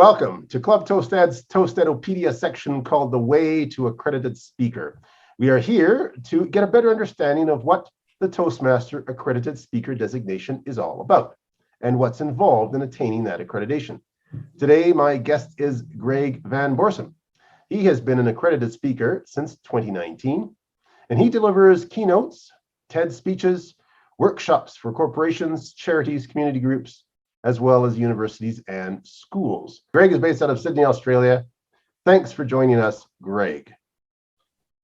Welcome to Club ToastEd's ToastEdopedia section called The Way to Accredited Speaker. We are here to get a better understanding of what the Toastmaster Accredited Speaker designation is all about and what's involved in attaining that accreditation. Today, my guest is Greg Van Borssum. He has been an accredited speaker since 2019, and he delivers keynotes, TED speeches, workshops for corporations, charities, community groups, as well as universities and schools. Greg is based out of Sydney, Australia. Thanks for joining us, Greg.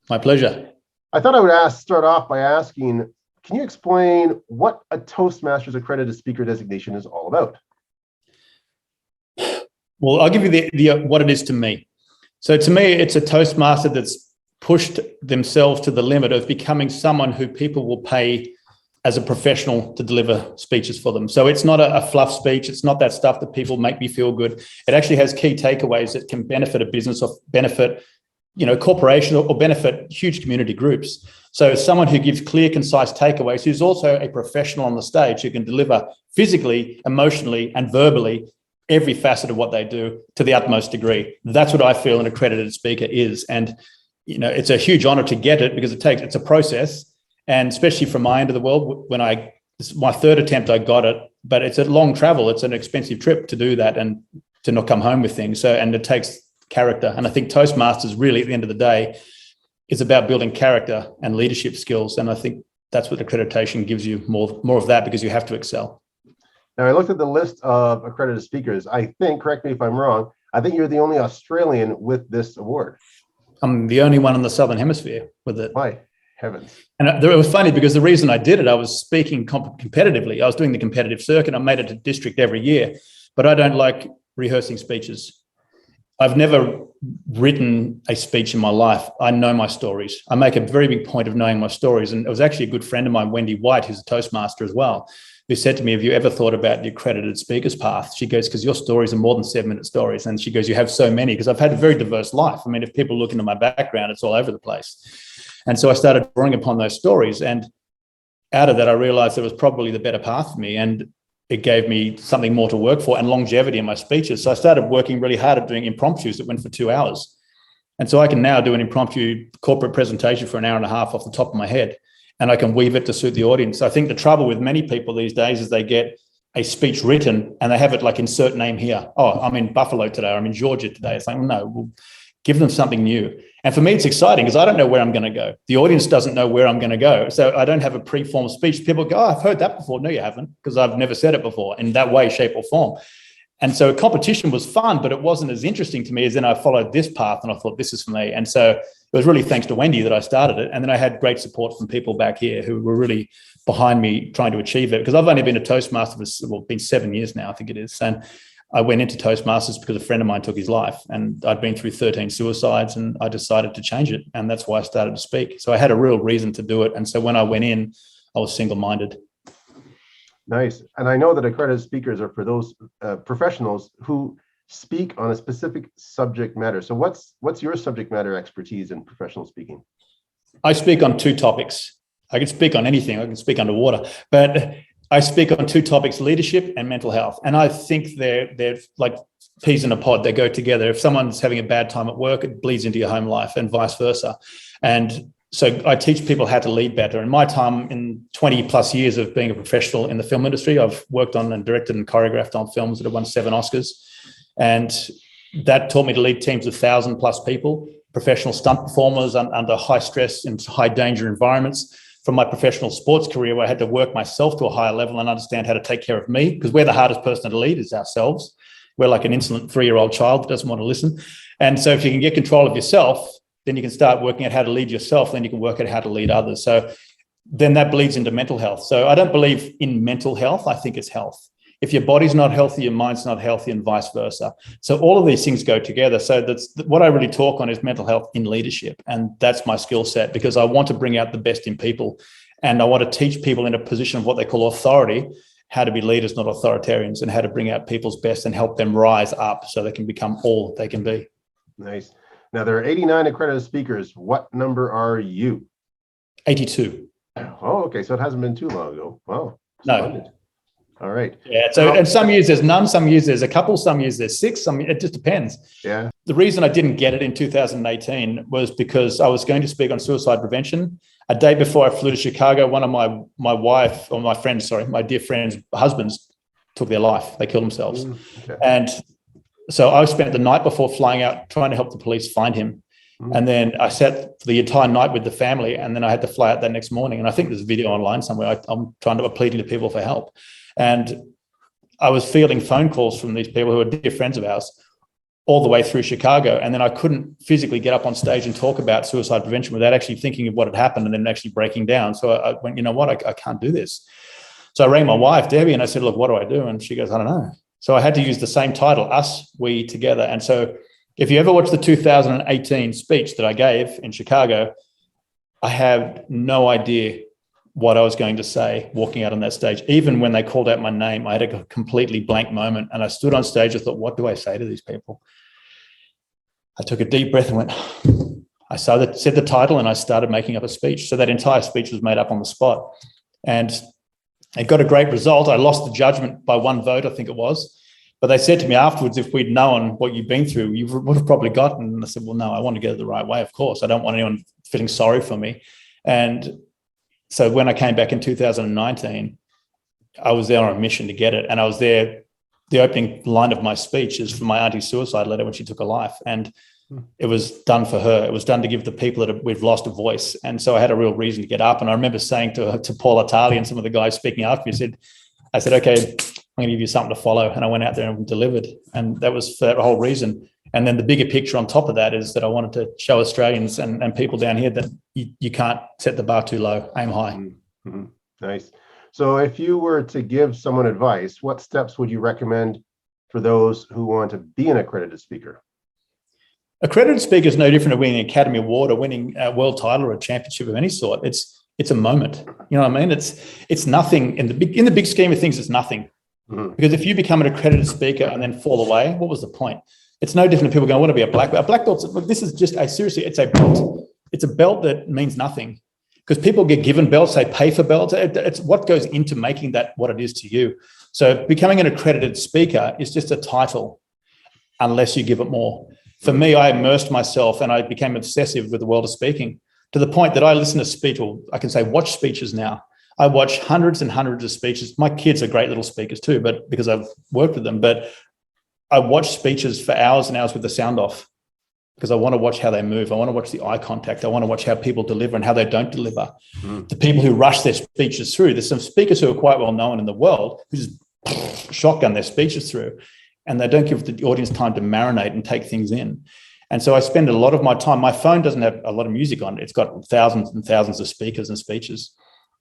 My pleasure. I thought I would start off by asking, can you explain what a Toastmasters Accredited Speaker designation is all about? Well, I'll give you the what it is to me. So to me, it's a Toastmaster that's pushed themselves to the limit of becoming someone who people will pay as a professional to deliver speeches for them. So it's not a fluff speech. It's not that stuff that people make me feel good. It actually has key takeaways that can benefit a business or benefit, corporation or benefit huge community groups. So someone who gives clear, concise takeaways, who's also a professional on the stage, who can deliver physically, emotionally, and verbally every facet of what they do to the utmost degree. That's what I feel an accredited speaker is. And, it's a huge honor to get it because it's a process. And especially from my end of the world, it's my third attempt, I got it, but it's a long travel. It's an expensive trip to do that and to not come home with things. And it takes character. And I think Toastmasters really, at the end of the day, is about building character and leadership skills. And I think that's what accreditation gives you, more of that, because you have to excel. Now, I looked at the list of accredited speakers. I think, correct me if I'm wrong, I think you're the only Australian with this award. I'm the only one in the Southern Hemisphere with it. My heavens. And it was funny because the reason I did it, I was speaking competitively. I was doing the competitive circuit. I made it to district every year, but I don't like rehearsing speeches. I've never written a speech in my life. I know my stories. I make a very big point of knowing my stories. And it was actually a good friend of mine, Wendy White, who's a Toastmaster as well, who said to me, have you ever thought about the accredited speaker's path? She goes, because your stories are more than 7-minute stories. And she goes, you have so many, because I've had a very diverse life. I mean, if people look into my background, it's all over the place. And so I started drawing upon those stories. And out of that, I realized there was probably the better path for me. And it gave me something more to work for and longevity in my speeches. So I started working really hard at doing impromptus that went for 2 hours. And so I can now do an impromptu corporate presentation for an hour and a half off the top of my head. And I can weave it to suit the audience. I think the trouble with many people these days is they get a speech written and they have it like insert name here. Oh, I'm in Buffalo today. Or I'm in Georgia today. It's like, well, no, we'll give them something new. And for me, it's exciting because I don't know where I'm going to go. The audience doesn't know where I'm going to go. So I don't have a pre-formed speech. People go, oh, I've heard that before. No, you haven't, because I've never said it before in that way, shape or form. And so competition was fun, but it wasn't as interesting to me as then I followed this path and I thought, this is for me. And so it was really thanks to Wendy that I started it. And then I had great support from people back here who were really behind me trying to achieve it, because I've only been a Toastmaster for, been 7 years now, I think it is. And I went into Toastmasters because a friend of mine took his life, and I'd been through 13 suicides, and I decided to change it. And that's why I started to speak. So I had a real reason to do it. And so when I went in, I was single-minded. Nice. And I know that accredited speakers are for those professionals who speak on a specific subject matter. So what's your subject matter expertise in professional speaking? I speak on 2 topics. I can speak on anything. I can speak underwater, but I speak on 2 topics, leadership and mental health. And I think they're like peas in a pod. They go together. If someone's having a bad time at work, it bleeds into your home life and vice versa. And so I teach people how to lead better. In my time, in 20 plus years of being a professional in the film industry, I've worked on and directed and choreographed on films that have won 7 Oscars. And that taught me to lead teams of 1,000 plus people, professional stunt performers under high stress and high danger environments. From my professional sports career, where I had to work myself to a higher level and understand how to take care of me, because we're the hardest person to lead is ourselves. We're like an insolent 3-year-old child that doesn't want to listen. And so if you can get control of yourself, then you can start working out how to lead yourself, then you can work out how to lead others. So then that bleeds into mental health. So I don't believe in mental health. I think it's health. If your body's not healthy, your mind's not healthy, and vice versa. So all of these things go together. So that's what I really talk on is mental health in leadership. And that's my skill set, because I want to bring out the best in people. And I want to teach people in a position of what they call authority, how to be leaders, not authoritarians, and how to bring out people's best and help them rise up so they can become all they can be. Nice. Now, there are 89 accredited speakers. What number are you? 82. Oh, okay. So it hasn't been too long ago. Wow. No. All right. Yeah. So, and some years there's none, some years there's a couple, some years there's six, it just depends. Yeah. The reason I didn't get it in 2018 was because I was going to speak on suicide prevention. A day before I flew to Chicago, one of my dear friend's husbands took their life. They killed themselves. Okay. And so I spent the night before flying out trying to help the police find him. And then I sat for the entire night with the family, and then I had to fly out that next morning. And I think there's a video online somewhere. I'm pleading to people for help. And I was fielding phone calls from these people who are dear friends of ours all the way through Chicago. And then I couldn't physically get up on stage and talk about suicide prevention without actually thinking of what had happened and then actually breaking down. So I went, you know what, I can't do this. So I rang my wife, Debbie, and I said, look, what do I do? And she goes, I don't know. So I had to use the same title, Us, We, Together. And so if you ever watch the 2018 speech that I gave in Chicago, I had no idea what I was going to say walking out on that stage. Even when they called out my name, I had a completely blank moment. And I stood on stage and thought, what do I say to these people? I took a deep breath and went, I said the title and I started making up a speech. So that entire speech was made up on the spot. And it got a great result. I lost the judgment by one vote, I think it was. But they said to me afterwards, if we'd known what you've been through, you would have probably gotten. And I said, well, no, I want to get it the right way, of course. I don't want anyone feeling sorry for me. And so when I came back in 2019, I was there on a mission to get it. And I was there, the opening line of my speech is for my auntie's suicide letter when she took her life. And it was done for her. It was done to give the people that we've lost a voice. And so I had a real reason to get up. And I remember saying to Paul Atali and some of the guys speaking after me, I said, okay, I'm going to give you something to follow. And I went out there and delivered. And that was for that whole reason. And then the bigger picture on top of that is that I wanted to show Australians and people down here that you can't set the bar too low, aim high. Mm-hmm. Nice. So if you were to give someone advice, what steps would you recommend for those who want to be an accredited speaker? Accredited speaker is no different to winning an Academy Award or winning a world title or a championship of any sort. It's a moment. You know what I mean? It's nothing in the big scheme of things. It's nothing. Mm-hmm. Because if you become an accredited speaker and then fall away, what was the point? It's no different to people going, I want to be a black belt. A black belt, look, this is just seriously, it's a belt. It's a belt that means nothing because people get given belts, they pay for belts. It's what goes into making that what it is to you. So becoming an accredited speaker is just a title unless you give it more. For me, I immersed myself and I became obsessive with the world of speaking to the point that I listen to speech, or I can say watch speeches now. I watch hundreds and hundreds of speeches. My kids are great little speakers too, but because I've worked with them, but I watch speeches for hours and hours with the sound off because I want to watch how they move. I want to watch the eye contact. I want to watch how people deliver and how they don't deliver. The people who rush their speeches through. There's some speakers who are quite well known in the world who just shotgun their speeches through and they don't give the audience time to marinate and take things in. And so I spend a lot of my time. My phone doesn't have a lot of music on it. It's got thousands and thousands of speakers and speeches,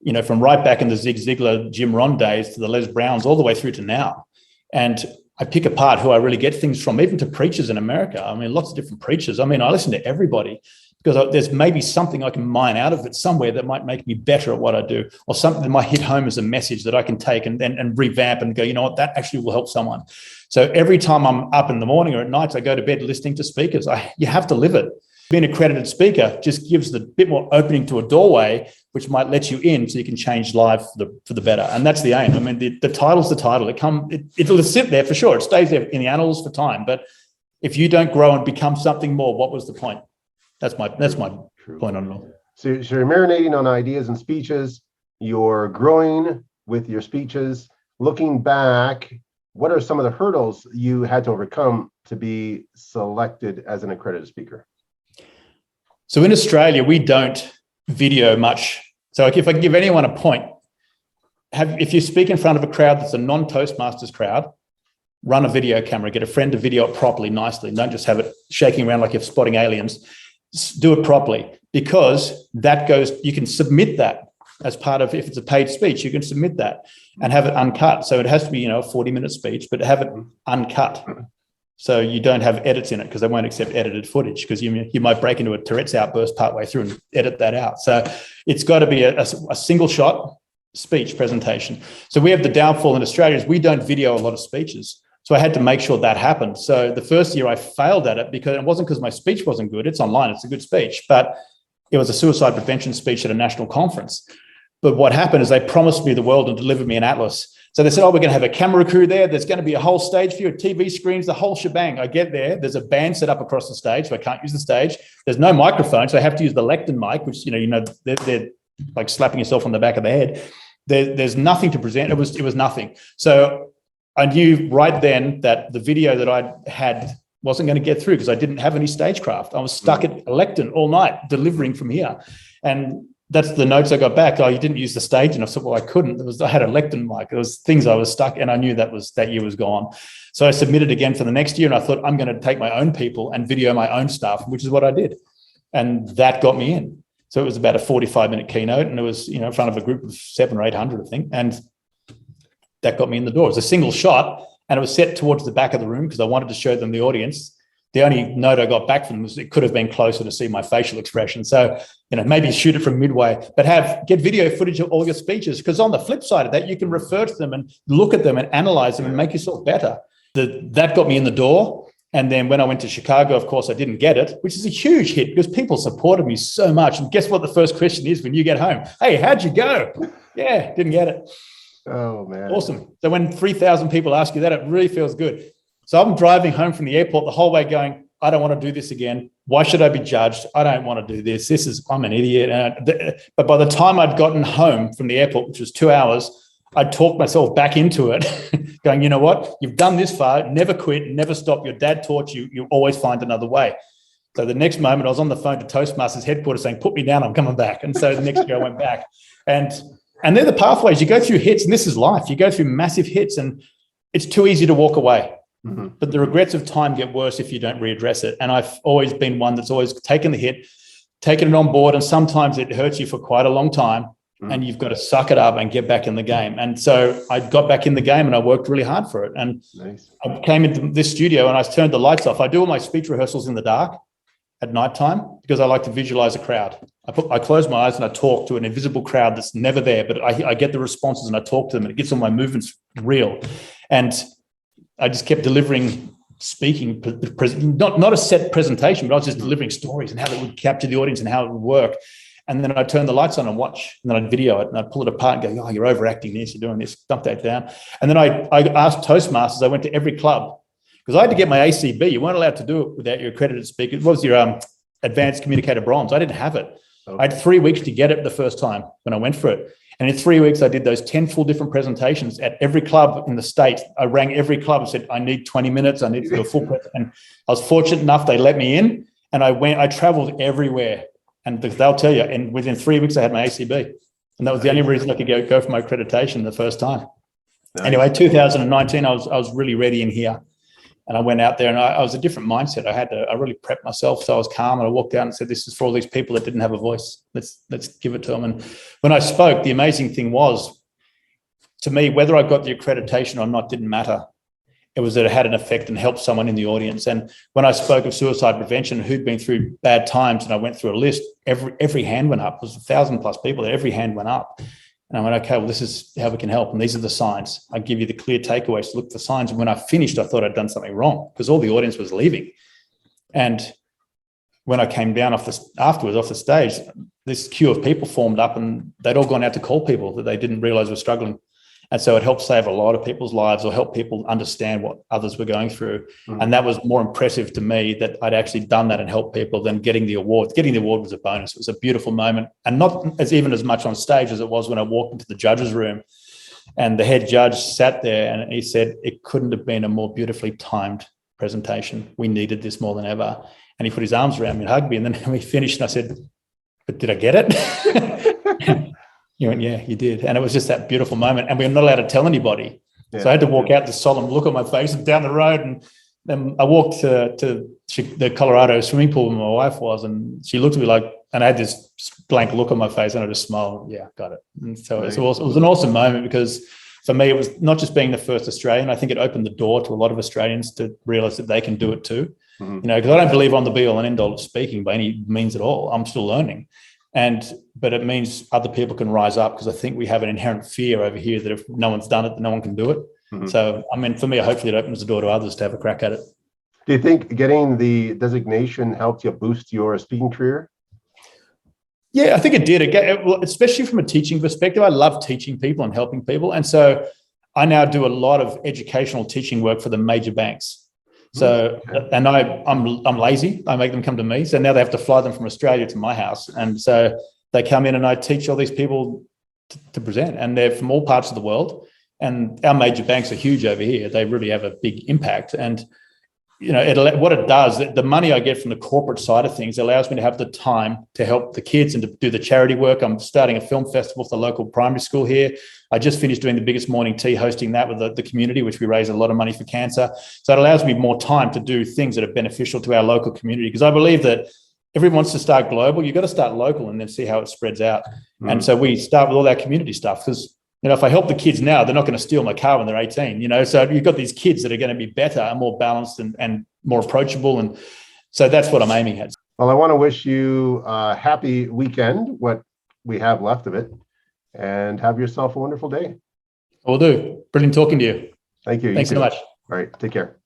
you know, from right back in the Zig Ziglar, Jim Rohn days to the Les Browns, all the way through to now. And I pick apart who I really get things from, even to preachers in America. I mean, lots of different preachers. I mean, I listen to everybody because there's maybe something I can mine out of it somewhere that might make me better at what I do, or something that might hit home as a message that I can take and revamp and go, you know what, that actually will help someone. So every time I'm up in the morning or at night, I go to bed listening to speakers. You have to live it. Being an accredited speaker just gives the bit more opening to a doorway, which might let you in so you can change life for the better. And that's the aim. I mean, the title's the title. It'll sit there for sure. It stays there in the annals for time. But if you don't grow and become something more, what was the point? That's my point on it all. So you're marinating on ideas and speeches. You're growing with your speeches. Looking back, what are some of the hurdles you had to overcome to be selected as an accredited speaker? So in Australia, we don't video much. So if I can give anyone a point, if you speak in front of a crowd that's a non-Toastmasters crowd, run a video camera, get a friend to video it properly, nicely. Don't just have it shaking around like you're spotting aliens. Do it properly, because that goes, you can submit that as part of, if it's a paid speech, you can submit that and have it uncut. So it has to be, a 40-minute speech, but have it uncut. So you don't have edits in it because they won't accept edited footage, because you might break into a Tourette's outburst partway through and edit that out. So it's got to be a single shot speech presentation. So we have the downfall in Australia is we don't video a lot of speeches. So I had to make sure that happened. So the first year I failed at it because it wasn't because my speech wasn't good. It's online. It's a good speech, but it was a suicide prevention speech at a national conference. But what happened is they promised me the world and delivered me an atlas. So they said, oh, we're going to have a camera crew there. There's going to be a whole stage for you, TV screens, the whole shebang. I get there. There's a band set up across the stage, so I can't use the stage. There's no microphone, so I have to use the lectern mic, which, they're like slapping yourself on the back of the head. There's nothing to present. It was nothing. So I knew right then that the video that I had wasn't going to get through because I didn't have any stagecraft. I was stuck at a lectern all night delivering from here. And that's the notes I got back. Oh, you didn't use the stage. And I said, well, I couldn't. I had a lectern mic. There was things I was stuck, and I knew that year was gone. So I submitted again for the next year, and I thought, I'm going to take my own people and video my own stuff, which is what I did. And that got me in. So it was about a 45-minute keynote, and it was, in front of a group of 700 or 800, I think. And that got me in the door. It was a single shot, and it was set towards the back of the room because I wanted to show them the audience. The only note I got back from them was it could have been closer to see my facial expression. So, maybe shoot it from midway, but get video footage of all your speeches, because on the flip side of that, you can refer to them and look at them and analyze them and make yourself better. That got me in the door. And then when I went to Chicago, of course, I didn't get it, which is a huge hit because people supported me so much. And guess what the first question is when you get home? Hey, how'd you go? Yeah, didn't get it. Oh, man. Awesome. So when 3,000 people ask you that, it really feels good. So I'm driving home from the airport the whole way going, I don't want to do this again. Why should I be judged? I don't want to do this. I'm an idiot. But by the time I'd gotten home from the airport, which was 2 hours, I'd talked myself back into it, going, you know what? You've done this far. Never quit. Never stop. Your dad taught you. You always find another way. So the next moment I was on the phone to Toastmasters headquarters saying, put me down. I'm coming back. And so the next year I went back. And they're the pathways. You go through hits, and this is life. You go through massive hits, and it's too easy to walk away. Mm-hmm. But the regrets of time get worse if you don't readdress it. And I've always been one that's always taken the hit, taken it on board, and sometimes it hurts you for quite a long time, and you've got to suck it up and get back in the game. And so I got back in the game, and I worked really hard for it. And nice. I came into this studio, and I turned the lights off. I do all my speech rehearsals in the dark at nighttime because I like to visualize a crowd. I close my eyes and I talk to an invisible crowd that's never there, but I get the responses and I talk to them, and it gets all my movements real. And I just kept delivering, speaking, not a set presentation, but I was just delivering stories and how they would capture the audience and how it would work. And then I'd turn the lights on and watch, and then I'd video it, and I'd pull it apart and go, oh, you're overacting this, you're doing this, dump that down. And then I asked Toastmasters, I went to every club, because I had to get my ACB. You weren't allowed to do it without your accredited speaker. What was your advanced communicator bronze? I didn't have it. Okay. I had 3 weeks to get it the first time when I went for it. And in 3 weeks, I did those 10 full different presentations at every club in the state. I rang every club and said, I need 20 minutes. I need to do a full press. And I was fortunate enough, they let me in, and I traveled everywhere. And they'll tell you, and within 3 weeks, I had my ACB. And that was the only reason I could go for my accreditation the first time. Nice. Anyway, 2019, I was really ready in here. And I went out there, and I was a different mindset. I really prepped myself, so I was calm. And I walked out and said, "This is for all these people that didn't have a voice. Let's give it to them." And when I spoke, the amazing thing was, to me, whether I got the accreditation or not didn't matter. It was that it had an effect and helped someone in the audience. And when I spoke of suicide prevention, who'd been through bad times, and I went through a list, every hand went up. It was 1,000+ people there. Every hand went up. And I went, okay, well, this is how we can help. And these are the signs. I give you the clear takeaways to look for signs. And when I finished, I thought I'd done something wrong because all the audience was leaving. And when I came down afterwards off the stage, this queue of people formed up, and they'd all gone out to call people that they didn't realize were struggling. And so it helped save a lot of people's lives, or help people understand what others were going through. Mm-hmm. And that was more impressive to me, that I'd actually done that and helped people, than getting the award. Getting the award was a bonus. It was a beautiful moment, and not even as much on stage as it was when I walked into the judge's room, and the head judge sat there, and he said, it couldn't have been a more beautifully timed presentation. We needed this more than ever. And he put his arms around me and hugged me. And then we finished, and I said, but did I get it? He went, yeah, you did. And it was just that beautiful moment. And we were not allowed to tell anybody. Yeah. So I had to walk out, this solemn look on my face, and down the road. And then I walked to the Colorado swimming pool where my wife was. And she looked at me and I had this blank look on my face, and I just smiled. Yeah, got it. And so it was an awesome moment, because for me, it was not just being the first Australian. I think it opened the door to a lot of Australians to realize that they can do it too. Mm-hmm. Because I don't believe I'm the be all and end all of speaking by any means at all. I'm still learning. But it means other people can rise up, because I think we have an inherent fear over here that if no one's done it, then no one can do it. Mm-hmm. So, for me, hopefully it opens the door to others to have a crack at it. Do you think getting the designation helped you boost your speaking career? Yeah, I think it did. Well, especially from a teaching perspective, I love teaching people and helping people. And so I now do a lot of educational teaching work for the major banks. So, and I'm lazy. I make them come to me. So now they have to fly them from Australia to my house. And so they come in and I teach all these people to present, and they're from all parts of the world. And our major banks are huge over here. They really have a big impact. And, you know, what it does, the money I get from the corporate side of things allows me to have the time to help the kids and to do the charity work. I'm starting a film festival for the local primary school here. I just finished doing the biggest morning tea, hosting that with the community, which we raise a lot of money for cancer. So it allows me more time to do things that are beneficial to our local community, because I believe that everyone wants to start global. You've got to start local and then see how it spreads out. And so we start with all our community stuff, because, you know, if I help the kids now, they're not going to steal my car when they're 18, you know. So you've got these kids that are going to be better and more balanced and more approachable. And so that's what I'm aiming at. Well, I want to wish you a happy weekend, what we have left of it, and have yourself a wonderful day. I will do. Brilliant talking to you. Thank you. Thanks so much. All right. Take care.